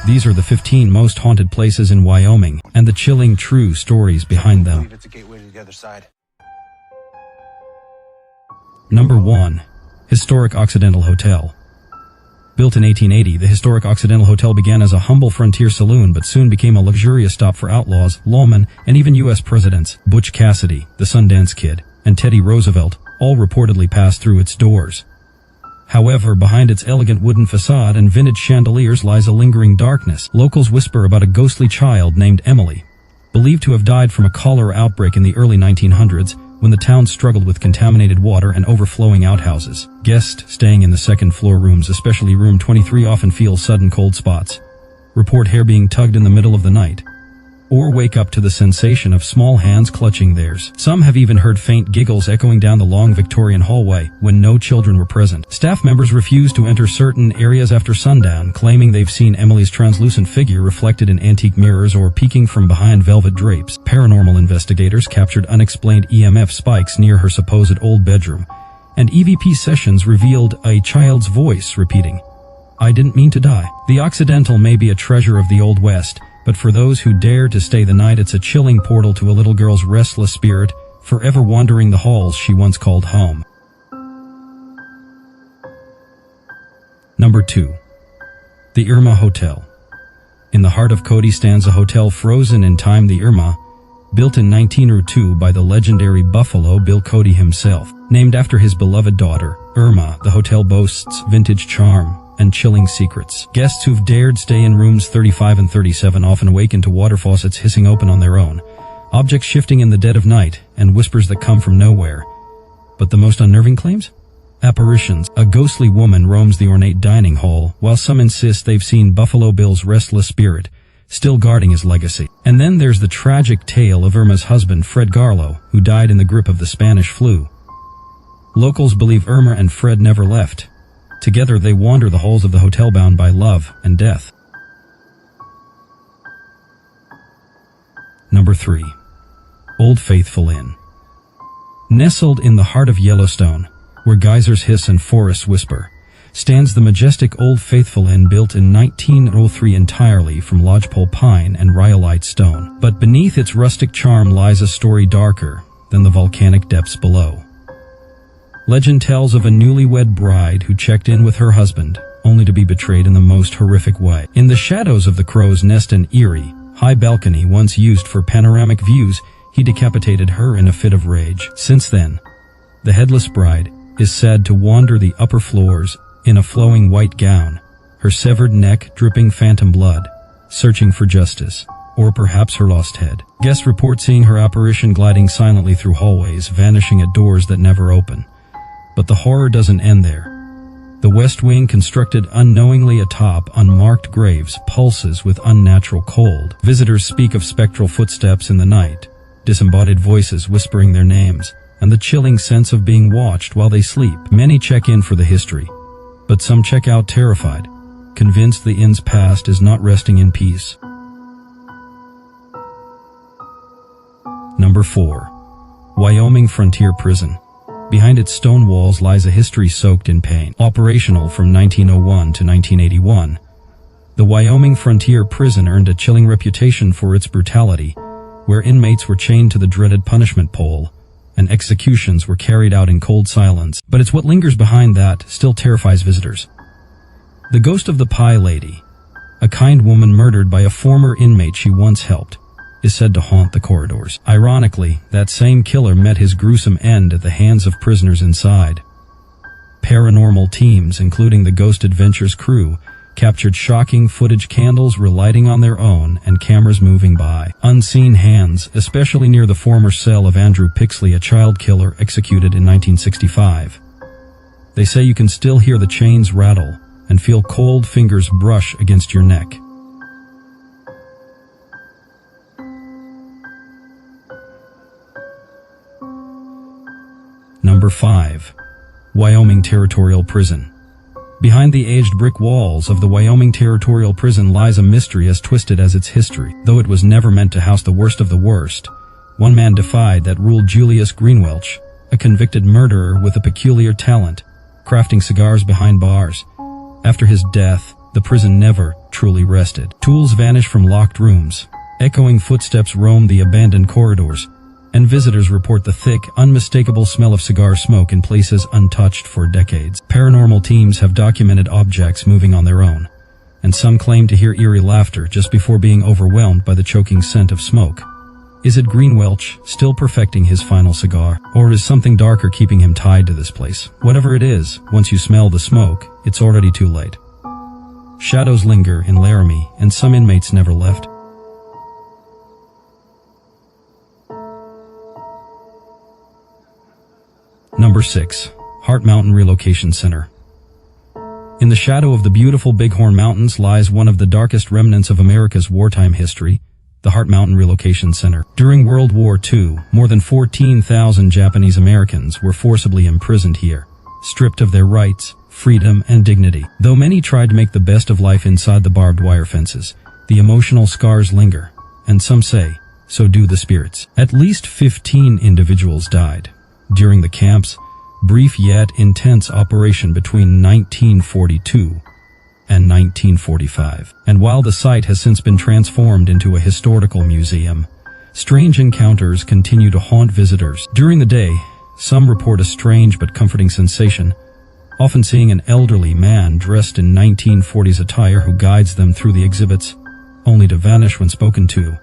These are the 15 most haunted places in Wyoming, and the chilling true stories behind them. It's a gateway to the other side. Number 1. Historic Occidental Hotel. Built in 1880, the historic Occidental Hotel began as a humble frontier saloon but soon became a luxurious stop for outlaws, lawmen, and even U.S. presidents. Butch Cassidy, the Sundance Kid, and Teddy Roosevelt all reportedly passed through its doors. However, behind its elegant wooden facade and vintage chandeliers lies a lingering darkness. Locals whisper about a ghostly child named Emily, believed to have died from a cholera outbreak in the early 1900s when the town struggled with contaminated water and overflowing outhouses. Guests staying in the second-floor rooms, especially room 23, often feel sudden cold spots, report hair being tugged in the middle of the night, or wake up to the sensation of small hands clutching theirs. Some have even heard faint giggles echoing down the long Victorian hallway when no children were present. Staff members refuse to enter certain areas after sundown, claiming they've seen Emily's translucent figure reflected in antique mirrors or peeking from behind velvet drapes. Paranormal investigators captured unexplained EMF spikes near her supposed old bedroom, and EVP sessions revealed a child's voice repeating, "I didn't mean to die." The Occidental may be a treasure of the Old West, but for those who dare to stay the night, it's a chilling portal to a little girl's restless spirit, forever wandering the halls she once called home. Number 2. The Irma Hotel. In the heart of Cody stands a hotel frozen in time, the Irma, built in 1902 by the legendary Buffalo Bill Cody himself. Named after his beloved daughter, Irma, the hotel boasts vintage charm and chilling secrets. Guests who've dared stay in rooms 35 and 37 often awaken to water faucets hissing open on their own, objects shifting in the dead of night, and whispers that come from nowhere. But the most unnerving claims? Apparitions. A ghostly woman roams the ornate dining hall, while some insist they've seen Buffalo Bill's restless spirit, still guarding his legacy. And then there's the tragic tale of Irma's husband, Fred Garlow, who died in the grip of the Spanish flu. Locals believe Irma and Fred never left. Together they wander the halls of the hotel, bound by love and death. Number 3. Old Faithful Inn. Nestled in the heart of Yellowstone, where geysers hiss and forests whisper, stands the majestic Old Faithful Inn, built in 1903 entirely from lodgepole pine and rhyolite stone. But beneath its rustic charm lies a story darker than the volcanic depths below. Legend tells of a newlywed bride who checked in with her husband, only to be betrayed in the most horrific way. In the shadows of the crow's nest, an eerie, high balcony once used for panoramic views, he decapitated her in a fit of rage. Since then, the headless bride is said to wander the upper floors in a flowing white gown, her severed neck dripping phantom blood, searching for justice, or perhaps her lost head. Guests report seeing her apparition gliding silently through hallways, vanishing at doors that never open. But the horror doesn't end there. The West Wing, constructed unknowingly atop unmarked graves, pulses with unnatural cold. Visitors speak of spectral footsteps in the night, disembodied voices whispering their names, and the chilling sense of being watched while they sleep. Many check in for the history, but some check out terrified, convinced the inn's past is not resting in peace. Number 4. Wyoming Frontier Prison. Behind its stone walls lies a history soaked in pain. Operational from 1901 to 1981, the Wyoming Frontier Prison earned a chilling reputation for its brutality, where inmates were chained to the dreaded punishment pole, and executions were carried out in cold silence. But it's what lingers behind that still terrifies visitors. The ghost of the Pie Lady, a kind woman murdered by a former inmate she once helped, is said to haunt the corridors. Ironically, that same killer met his gruesome end at the hands of prisoners inside. Paranormal teams, including the Ghost Adventures crew, captured shocking footage, candles relighting on their own and cameras moving by. Unseen hands, especially near the former cell of Andrew Pixley, a child killer executed in 1965. They say you can still hear the chains rattle and feel cold fingers brush against your neck. Number 5. Wyoming Territorial Prison. Behind the aged brick walls of the Wyoming Territorial Prison lies a mystery as twisted as its history. Though it was never meant to house the worst of the worst, one man defied that rule: Julius Greenwelch, a convicted murderer with a peculiar talent, crafting cigars behind bars. After his death, the prison never truly rested. Tools vanish from locked rooms, echoing footsteps roam the abandoned corridors, and visitors report the thick, unmistakable smell of cigar smoke in places untouched for decades. Paranormal teams have documented objects moving on their own, and some claim to hear eerie laughter just before being overwhelmed by the choking scent of smoke. Is it Greenwelch still perfecting his final cigar, or is something darker keeping him tied to this place? Whatever it is, once you smell the smoke, it's already too late. Shadows linger in Laramie, and some inmates never left. Number 6. Heart Mountain Relocation Center. In the shadow of the beautiful Bighorn Mountains lies one of the darkest remnants of America's wartime history, the Heart Mountain Relocation Center. During World War II, more than 14,000 Japanese Americans were forcibly imprisoned here, stripped of their rights, freedom, and dignity. Though many tried to make the best of life inside the barbed wire fences, the emotional scars linger, and some say, so do the spirits. At least 15 individuals died during the camp's brief yet intense operation between 1942 and 1945. And while the site has since been transformed into a historical museum, strange encounters continue to haunt visitors. During the day, some report a strange but comforting sensation, often seeing an elderly man dressed in 1940s attire who guides them through the exhibits, only to vanish when spoken to.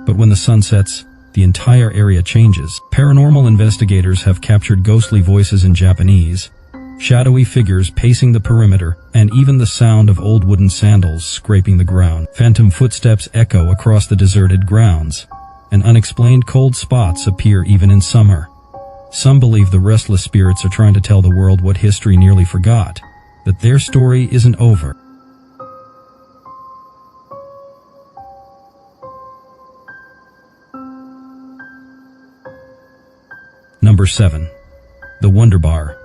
But when the sun sets, the entire area changes. Paranormal investigators have captured ghostly voices in Japanese, shadowy figures pacing the perimeter, and even the sound of old wooden sandals scraping the ground. Phantom footsteps echo across the deserted grounds, and unexplained cold spots appear even in summer. Some believe the restless spirits are trying to tell the world what history nearly forgot, that their story isn't over. Number 7. The Wonder Bar.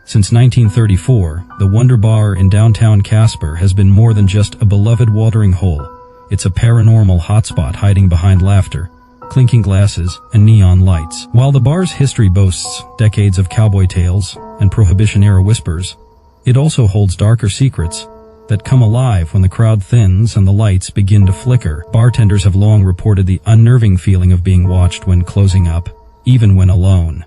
Since 1934, the Wonder Bar in downtown Casper has been more than just a beloved watering hole. It's a paranormal hotspot hiding behind laughter, clinking glasses, and neon lights. While the bar's history boasts decades of cowboy tales and Prohibition-era whispers, it also holds darker secrets that come alive when the crowd thins and the lights begin to flicker. Bartenders have long reported the unnerving feeling of being watched when closing up, even when alone.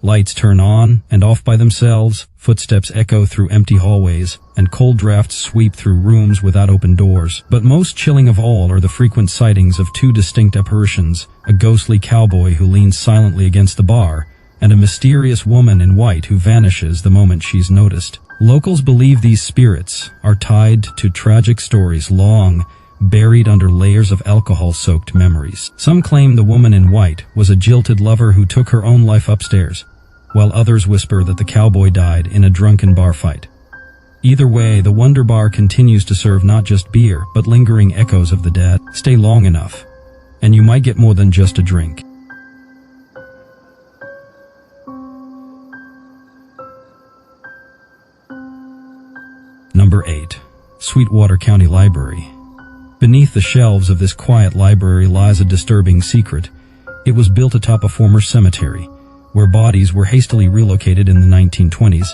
Lights turn on and off by themselves, footsteps echo through empty hallways, and cold drafts sweep through rooms without open doors. But most chilling of all are the frequent sightings of two distinct apparitions, a ghostly cowboy who leans silently against the bar, and a mysterious woman in white who vanishes the moment she's noticed. Locals believe these spirits are tied to tragic stories long buried under layers of alcohol-soaked memories. Some claim the woman in white was a jilted lover who took her own life upstairs, while others whisper that the cowboy died in a drunken bar fight. Either way, the Wonder Bar continues to serve not just beer, but lingering echoes of the dead. Stay long enough, and you might get more than just a drink. Number 8. Sweetwater County Library. Beneath the shelves of this quiet library lies a disturbing secret. It was built atop a former cemetery, where bodies were hastily relocated in the 1920s,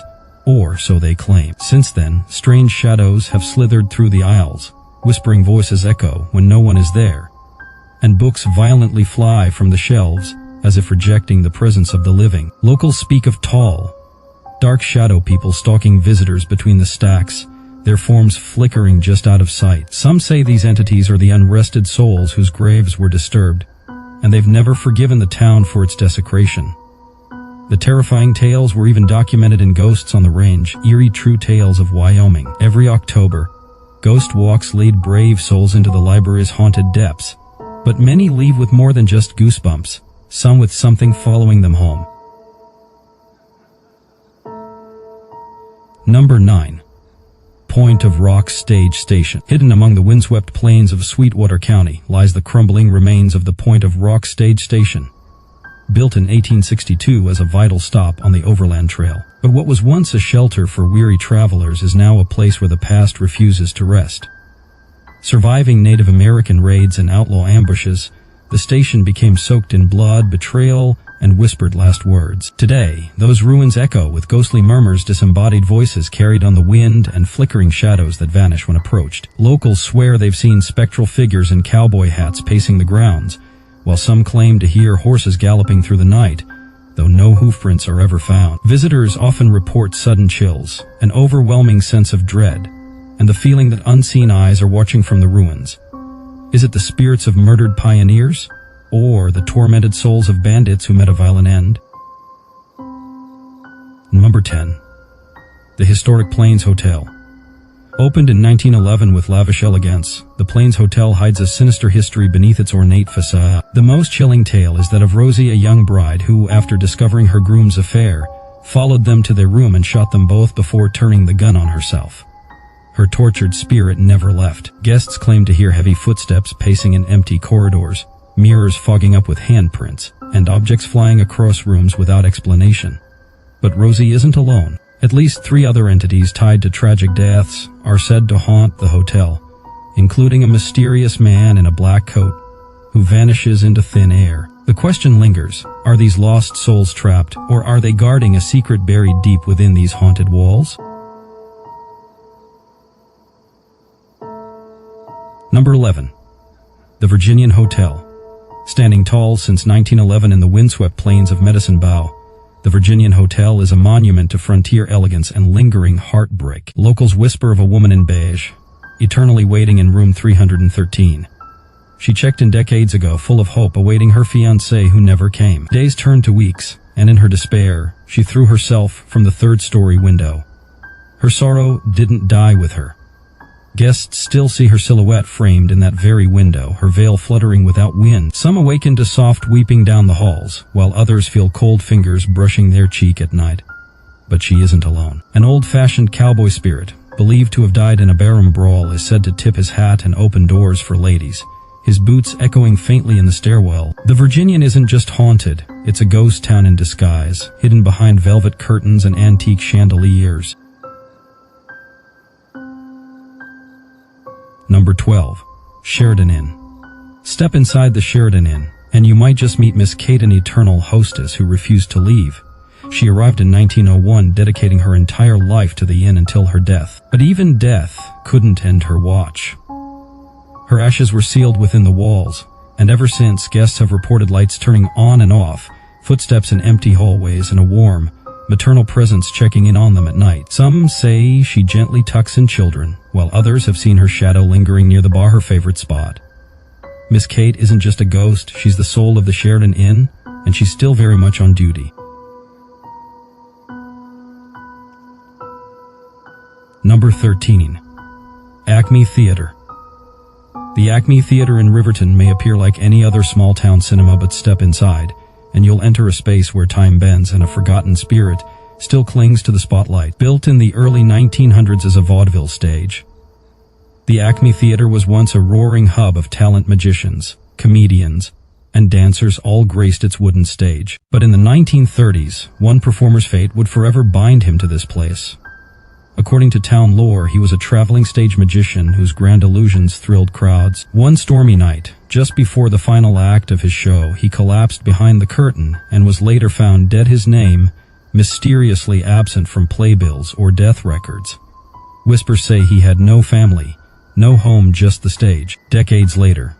or so they claim. Since then, strange shadows have slithered through the aisles, whispering voices echo when no one is there, and books violently fly from the shelves as if rejecting the presence of the living. Locals speak of tall, dark shadow people stalking visitors between the stacks, their forms flickering just out of sight. Some say these entities are the unrested souls whose graves were disturbed, and they've never forgiven the town for its desecration. The terrifying tales were even documented in Ghosts on the Range, eerie true tales of Wyoming. Every October, ghost walks lead brave souls into the library's haunted depths, but many leave with more than just goosebumps, some with something following them home. Number 9. Point of Rock Stage Station. Hidden among the windswept plains of Sweetwater County lies the crumbling remains of the Point of Rock Stage Station, built in 1862 as a vital stop on the Overland Trail. But what was once a shelter for weary travelers is now a place where the past refuses to rest. Surviving Native American raids and outlaw ambushes, the station became soaked in blood, betrayal, and whispered last words. Today, those ruins echo with ghostly murmurs, disembodied voices carried on the wind, and flickering shadows that vanish when approached. Locals swear they've seen spectral figures in cowboy hats pacing the grounds, while some claim to hear horses galloping through the night, though no hoofprints are ever found. Visitors often report sudden chills, an overwhelming sense of dread, and the feeling that unseen eyes are watching from the ruins. Is it the spirits of murdered pioneers, or the tormented souls of bandits who met a violent end? Number 10. The historic Plains Hotel. Opened in 1911 with lavish elegance, the Plains Hotel hides a sinister history beneath its ornate facade. The most chilling tale is that of Rosie, a young bride who, after discovering her groom's affair, followed them to their room and shot them both before turning the gun on herself. Her tortured spirit never left. Guests claim to hear heavy footsteps pacing in empty corridors, mirrors fogging up with handprints, and objects flying across rooms without explanation. But Rosie isn't alone. At least 3 other entities tied to tragic deaths are said to haunt the hotel, including a mysterious man in a black coat who vanishes into thin air. The question lingers, are these lost souls trapped, or are they guarding a secret buried deep within these haunted walls? Number 11. The Virginian Hotel. Standing tall since 1911 in the windswept plains of Medicine Bow, the Virginian Hotel is a monument to frontier elegance and lingering heartbreak. Locals whisper of a woman in beige, eternally waiting in room 313. She checked in decades ago, full of hope, awaiting her fiancé who never came. Days turned to weeks, and in her despair, she threw herself from the 3rd-story window. Her sorrow didn't die with her. Guests still see her silhouette framed in that very window, her veil fluttering without wind. Some awaken to soft weeping down the halls, while others feel cold fingers brushing their cheek at night. But she isn't alone. An old-fashioned cowboy spirit, believed to have died in a barroom brawl, is said to tip his hat and open doors for ladies, his boots echoing faintly in the stairwell. The Virginian isn't just haunted, it's a ghost town in disguise, hidden behind velvet curtains and antique chandeliers. Number 12. Sheridan Inn. Step inside the Sheridan Inn, and you might just meet Miss Kate, an eternal hostess who refused to leave. She arrived in 1901, dedicating her entire life to the inn until her death. But even death couldn't end her watch. Her ashes were sealed within the walls, and ever since, guests have reported lights turning on and off, footsteps in empty hallways, and a warm, maternal presence checking in on them at night. Some say she gently tucks in children, while others have seen her shadow lingering near the bar, her favorite spot. Miss Kate isn't just a ghost, she's the soul of the Sheridan Inn, and she's still very much on duty. Number 13. Acme Theater. The Acme Theater in Riverton may appear like any other small-town cinema, but step inside, and you'll enter a space where time bends and a forgotten spirit still clings to the spotlight. Built in the early 1900s as a vaudeville stage, the Acme Theater was once a roaring hub of talent. Magicians, comedians, and dancers all graced its wooden stage. But in the 1930s, one performer's fate would forever bind him to this place. According to town lore, he was a traveling stage magician whose grand illusions thrilled crowds. One stormy night, just before the final act of his show, he collapsed behind the curtain and was later found dead, his name mysteriously absent from playbills or death records. Whispers say he had no family, no home, just the stage. Decades later,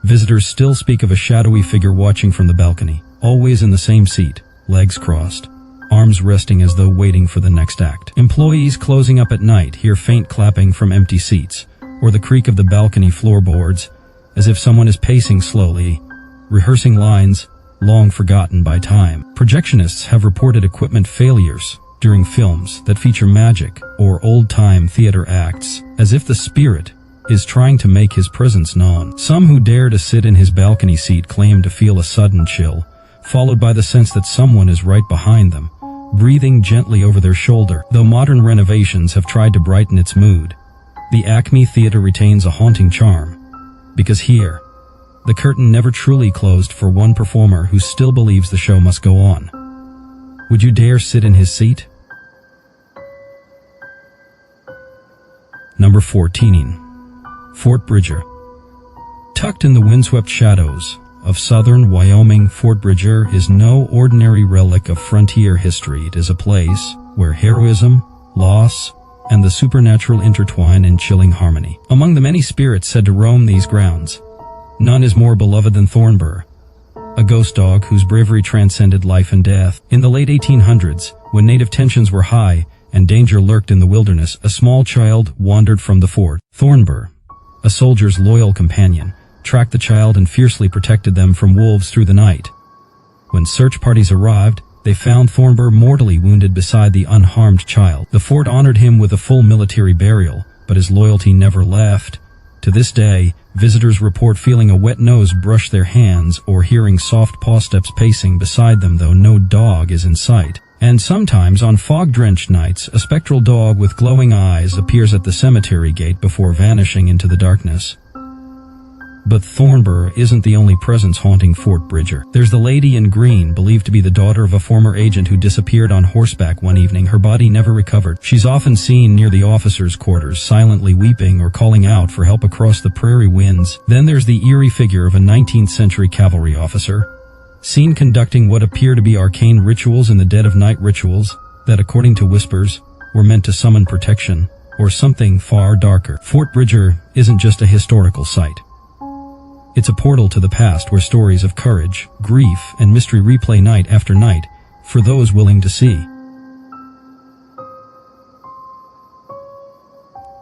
visitors still speak of a shadowy figure watching from the balcony, always in the same seat, legs crossed, arms resting as though waiting for the next act. Employees closing up at night hear faint clapping from empty seats, or the creak of the balcony floorboards, as if someone is pacing slowly, rehearsing lines long forgotten by time. Projectionists have reported equipment failures during films that feature magic or old-time theater acts, as if the spirit is trying to make his presence known. Some who dare to sit in his balcony seat claim to feel a sudden chill, followed by the sense that someone is right behind them, breathing gently over their shoulder. Though modern renovations have tried to brighten its mood, the Acme Theater retains a haunting charm, because here, the curtain never truly closed for one performer who still believes the show must go on. Would you dare sit in his seat? Number 14. Fort Bridger. Tucked in the windswept shadows of southern Wyoming, Fort Bridger is no ordinary relic of frontier history. It is a place where heroism, loss, and the supernatural intertwine in chilling harmony. Among the many spirits said to roam these grounds, none is more beloved than Thornburr, a ghost dog whose bravery transcended life and death. In the late 1800s, when native tensions were high and danger lurked in the wilderness, a small child wandered from the fort. Thornburr, a soldier's loyal companion, tracked the child and fiercely protected them from wolves through the night. When search parties arrived, they found Thornburr mortally wounded beside the unharmed child. The fort honored him with a full military burial, but his loyalty never left. To this day, visitors report feeling a wet nose brush their hands or hearing soft paw steps pacing beside them, though no dog is in sight. And sometimes on fog-drenched nights, a spectral dog with glowing eyes appears at the cemetery gate before vanishing into the darkness. But Thornburr isn't the only presence haunting Fort Bridger. There's the lady in green, believed to be the daughter of a former agent who disappeared on horseback one evening. Her body never recovered. She's often seen near the officers' quarters, silently weeping or calling out for help across the prairie winds. Then there's the eerie figure of a 19th century cavalry officer, seen conducting what appear to be arcane rituals in the dead of night, rituals that, according to whispers, were meant to summon protection or something far darker. Fort Bridger isn't just a historical site. It's a portal to the past where stories of courage, grief, and mystery replay night after night for those willing to see.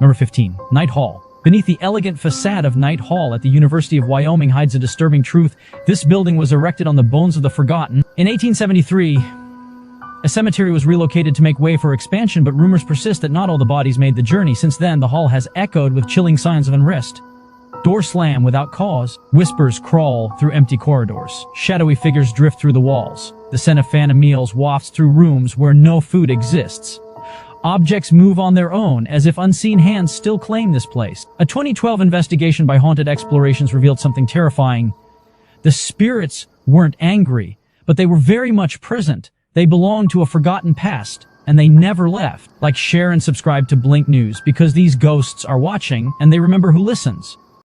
Number 15. Knight Hall. Beneath the elegant facade of Knight Hall at the University of Wyoming hides a disturbing truth. This building was erected on the bones of the forgotten. In 1873, a cemetery was relocated to make way for expansion, but rumors persist that not all the bodies made the journey. Since then, the hall has echoed with chilling signs of unrest. Doors slam without cause. Whispers crawl through empty corridors. Shadowy figures drift through the walls. The scent of phantom meals wafts through rooms where no food exists. Objects move on their own, as if unseen hands still claim this place. A 2012 investigation by Haunted Explorations revealed something terrifying. The spirits weren't angry, but they were very much present. They belonged to a forgotten past, and they never left. Like, share, and subscribe to Blink News, because these ghosts are watching, and they remember who listens.